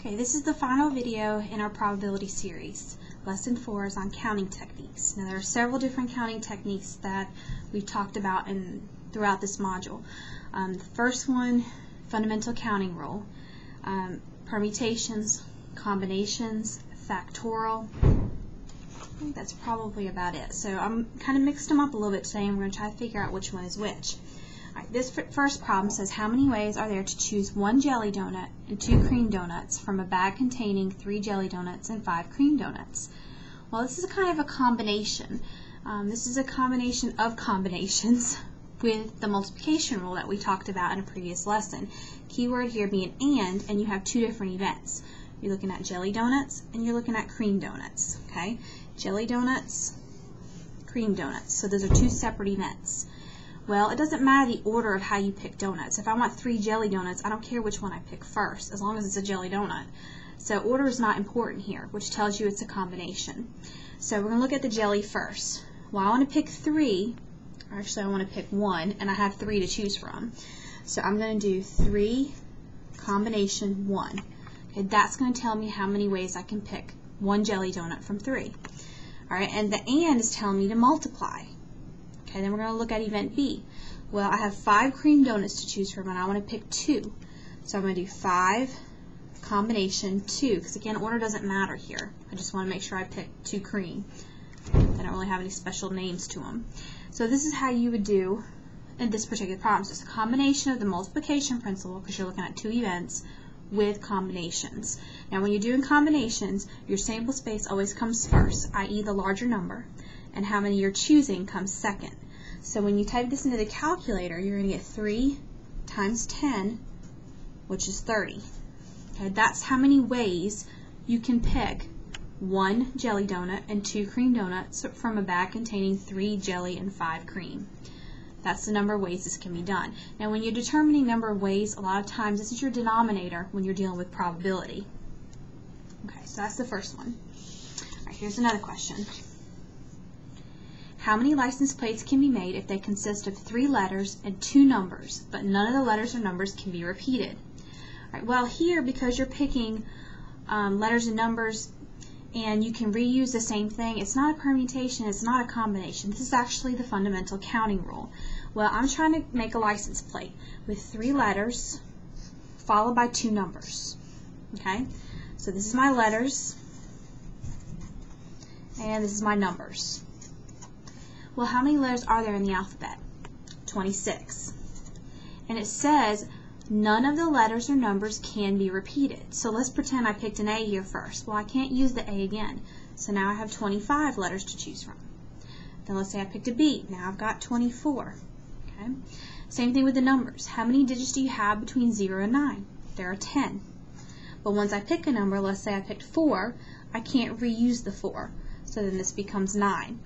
Okay, this is the final video in our probability series. Lesson 4 is on counting techniques. Now there are several different counting techniques that we've talked about throughout this module. The first one, fundamental counting rule, permutations, combinations, factorial. I think that's probably about it. So I'm kind of mixed them up a little bit today and we're going to try to figure out which one is which. Alright, this first problem says how many ways are there to choose 1 jelly donut and 2 cream donuts from a bag containing 3 jelly donuts and 5 cream donuts? Well, this is kind of a combination. This is a combination of combinations with the multiplication rule that we talked about in a previous lesson. Keyword here being and you have 2 different events. You're looking at jelly donuts and you're looking at cream donuts. Okay, jelly donuts, cream donuts. So those are 2 separate events. Well, it doesn't matter the order of how you pick donuts. If I want 3 jelly donuts, I don't care which one I pick first, as long as it's a jelly donut. So order is not important here, which tells you it's a combination. So we're going to look at the jelly first. Well, I want to pick 3. Actually, I want to pick 1, and I have 3 to choose from. So I'm going to do 3 combination 1. Okay, that's going to tell me how many ways I can pick 1 jelly donut from 3. All right, and the and is telling me to multiply. Okay, then we're going to look at event B. Well, I have 5 cream donuts to choose from, and I want to pick 2. So I'm going to do 5 combination 2, because again, order doesn't matter here. I just want to make sure I pick 2 cream. They don't really have any special names to them. So this is how you would do in this particular problem. So it's a combination of the multiplication principle, because you're looking at 2 events, with combinations. Now when you're doing combinations, your sample space always comes first, i.e. the larger number, and how many you're choosing comes second. So when you type this into the calculator, you're going to get 3 times 10, which is 30. Okay, that's how many ways you can pick 1 jelly donut and 2 cream donuts from a bag containing 3 jelly and 5 cream. That's the number of ways this can be done. Now when you're determining number of ways, a lot of times this is your denominator when you're dealing with probability. Okay, so that's the first one. All right, here's another question. How many license plates can be made if they consist of 3 letters and 2 numbers, but none of the letters or numbers can be repeated? All right, well here, because you're picking letters and numbers and you can reuse the same thing, it's not a permutation, it's not a combination. This is actually the fundamental counting rule. Well, I'm trying to make a license plate with 3 letters followed by 2 numbers. Okay, so this is my letters and this is my numbers. Well, how many letters are there in the alphabet? 26. And it says none of the letters or numbers can be repeated. So let's pretend I picked an A here first. Well, I can't use the A again. So now I have 25 letters to choose from. Then let's say I picked a B. Now I've got 24. Okay. Same thing with the numbers. How many digits do you have between 0 and 9? There are 10. But once I pick a number, let's say I picked 4, I can't reuse the 4. So then this becomes 9.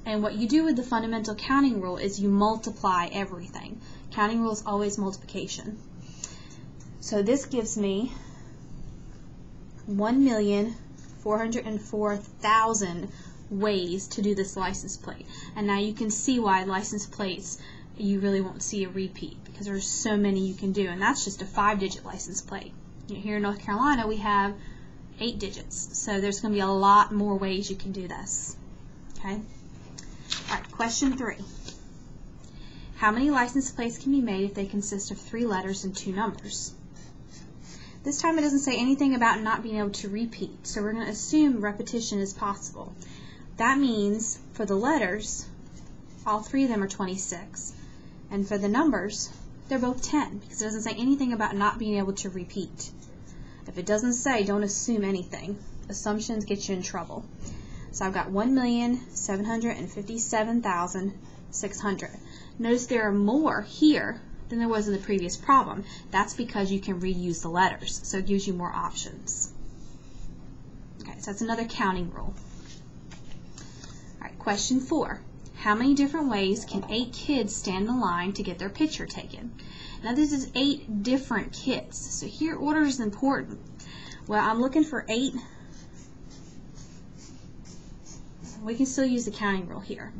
And what you do with the fundamental counting rule is you multiply everything. Counting rule is always multiplication. So this gives me 1,404,000 ways to do this license plate. And now you can see why license plates you really won't see a repeat, because there's so many you can do, and that's just a 5-digit license plate. Here in North Carolina we have 8 digits, so there's going to be a lot more ways you can do this. Okay. All right, question 3. How many license plates can be made if they consist of 3 letters and 2 numbers? This time it doesn't say anything about not being able to repeat, so we're going to assume repetition is possible. That means for the letters, all 3 of them are 26, and for the numbers, they're both 10, because it doesn't say anything about not being able to repeat. If it doesn't say, don't assume anything. Assumptions get you in trouble. So I've got 1,757,600. Notice there are more here than there was in the previous problem. That's because you can reuse the letters, so it gives you more options. Okay, so that's another counting rule. All right, question 4. How many different ways can 8 kids stand in line to get their picture taken? Now this is 8 different kids, so here order is important. Well, I'm looking for 8. We can still use the counting rule here.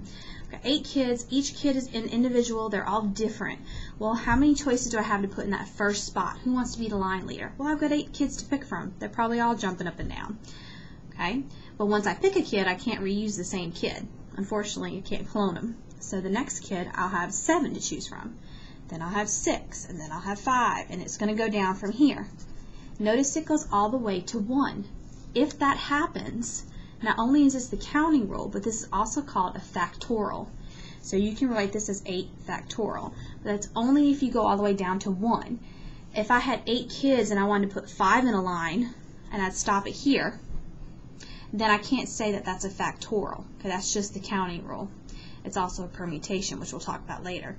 Okay, 8 kids, each kid is an individual, they're all different. Well, how many choices do I have to put in that first spot? Who wants to be the line leader? Well, I've got 8 kids to pick from. They're probably all jumping up and down. Okay? But once I pick a kid, I can't reuse the same kid. Unfortunately, you can't clone them. So the next kid, I'll have 7 to choose from. Then I'll have 6, and then I'll have 5, and it's going to go down from here. Notice it goes all the way to 1. If that happens, not only is this the counting rule, but this is also called a factorial. So you can write this as 8 factorial. But that's only if you go all the way down to 1. If I had 8 kids and I wanted to put 5 in a line, and I'd stop it here, then I can't say that that's a factorial, because that's just the counting rule. It's also a permutation, which we'll talk about later.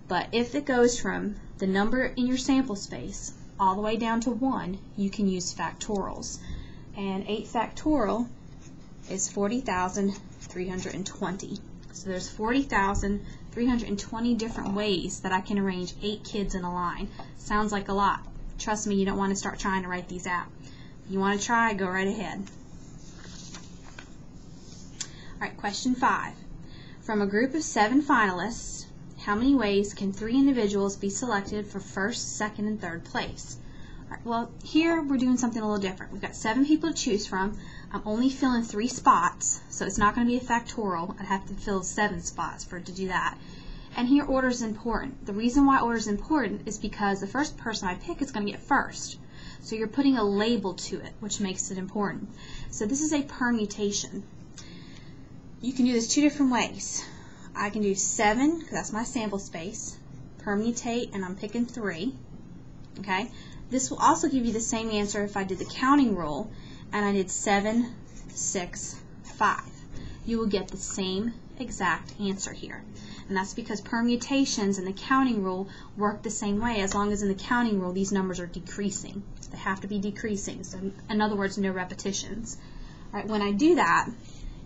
But if it goes from the number in your sample space all the way down to 1, you can use factorials. And 8 factorial is 40,320. So there's 40,320 different ways that I can arrange 8 kids in a line. Sounds like a lot. Trust me, you don't want to start trying to write these out. If you want to try, go right ahead. Alright, question 5. From a group of 7 finalists, how many ways can 3 individuals be selected for first, second, and third place? Alright, well, here we're doing something a little different. We've got 7 people to choose from. I'm only filling 3 spots, so it's not going to be a factorial. I'd have to fill 7 spots for it to do that. And here order is important. The reason why order is important is because the first person I pick is going to get first. So you're putting a label to it, which makes it important. So this is a permutation. You can do this 2 different ways. I can do 7, because that's my sample space, permutate, and I'm picking 3. Okay. This will also give you the same answer if I did the counting rule and I did 7, 6, 5. You will get the same exact answer here. And that's because permutations and the counting rule work the same way, as long as in the counting rule these numbers are decreasing. They have to be decreasing. So in other words, no repetitions. All right, when I do that,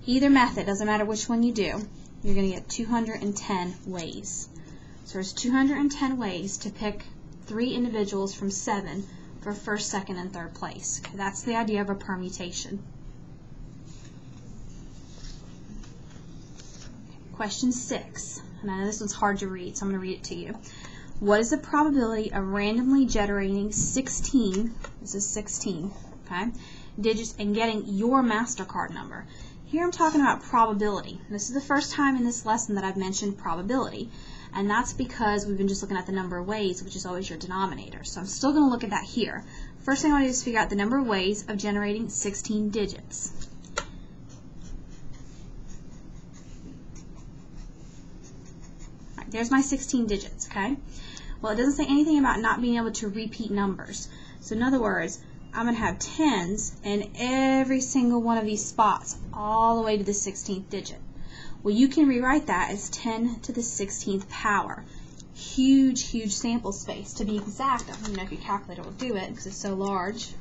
either method, doesn't matter which one you do, you're going to get 210 ways. So there's 210 ways to pick 3 individuals from 7 for first, second, and third place. Okay, that's the idea of a permutation. Question 6. And I know this one's hard to read, so I'm going to read it to you. What is the probability of randomly generating 16, this is 16, okay, digits and getting your MasterCard number? Here I'm talking about probability. This is the first time in this lesson that I've mentioned probability. And that's because we've been just looking at the number of ways, which is always your denominator. So I'm still going to look at that here. First thing I want to do is figure out the number of ways of generating 16 digits. All right, there's my 16 digits, okay? Well, it doesn't say anything about not being able to repeat numbers. So in other words, I'm going to have 10s in every single one of these spots, all the way to the 16th digit. Well, you can rewrite that as 10 to the 16th power. Huge, huge sample space. To be exact, I don't even know if your calculator will do it because it's so large.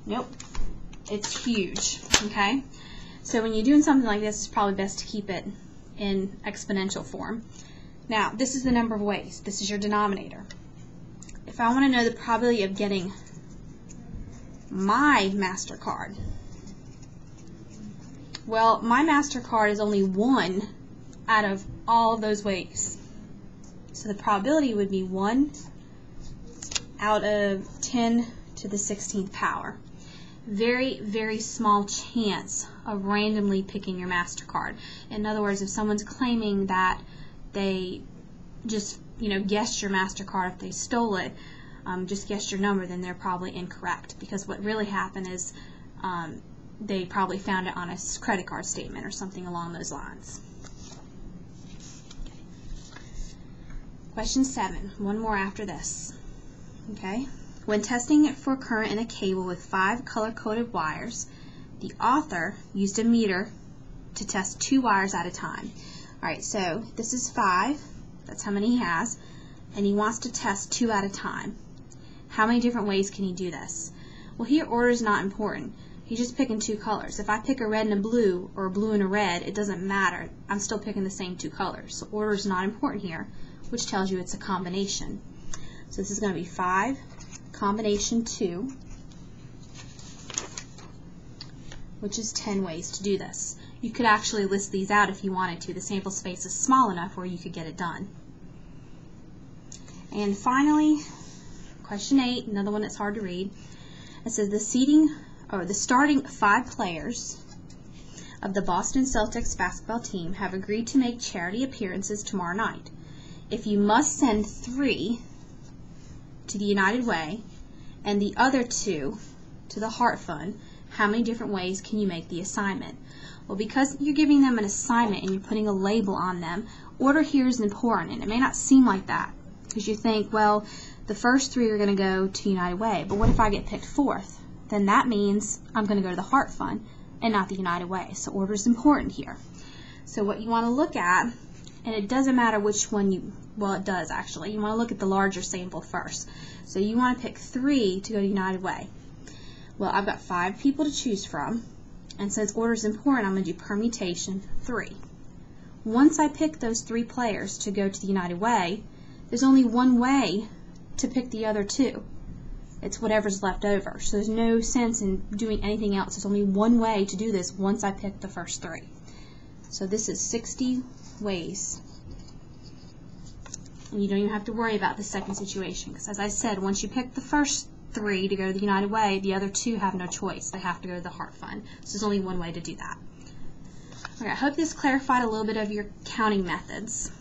Nope. It's huge, okay? So when you're doing something like this, it's probably best to keep it in exponential form. Now, this is the number of ways. This is your denominator. If I want to know the probability of getting my MasterCard, well, my MasterCard is only 1 out of all of those ways. So the probability would be 1 out of 10 to the 16th power. Very, very small chance of randomly picking your MasterCard. In other words, if someone's claiming that they just, guessed your MasterCard, if they stole it, just guessed your number, then they're probably incorrect. Because what really happened is they probably found it on a credit card statement or something along those lines. Question 7, one more after this. Okay. When testing it for current in a cable with 5 color-coded wires, the author used a meter to test 2 wires at a time. Alright, so this is 5, that's how many he has, and he wants to test 2 at a time. How many different ways can he do this? Well, here order is not important. He's just picking 2 colors. If I pick a red and a blue, or a blue and a red, it doesn't matter. I'm still picking the same 2 colors. So order is not important here, which tells you it's a combination. So this is going to be 5, combination 2, which is 10 ways to do this. You could actually list these out if you wanted to. The sample space is small enough where you could get it done. And finally, question 8, another one that's hard to read. It says the starting 5 players of the Boston Celtics basketball team have agreed to make charity appearances tomorrow night. If you must send 3 to the United Way and the other 2 to the Heart Fund, how many different ways can you make the assignment? Well, because you're giving them an assignment and you're putting a label on them, order here is important. And it may not seem like that because you think, well, the first 3 are going to go to United Way, but what if I get picked 4th? Then that means I'm going to go to the Heart Fund and not the United Way. So order is important here. So what you want to look at, and it doesn't matter which one well, it does actually. You want to look at the larger sample first. So you want to pick 3 to go to United Way. Well, I've got 5 people to choose from, and since order is important, I'm going to do permutation 3. Once I pick those 3 players to go to the United Way, there's only one way to pick the other 2. It's whatever's left over. So there's no sense in doing anything else. There's only one way to do this once I pick the first 3. So this is 60 ways. And you don't even have to worry about the second situation, because as I said, once you pick the first 3 to go to the United Way, the other 2 have no choice. They have to go to the Heart Fund. So there's only one way to do that. Okay, I hope this clarified a little bit of your counting methods.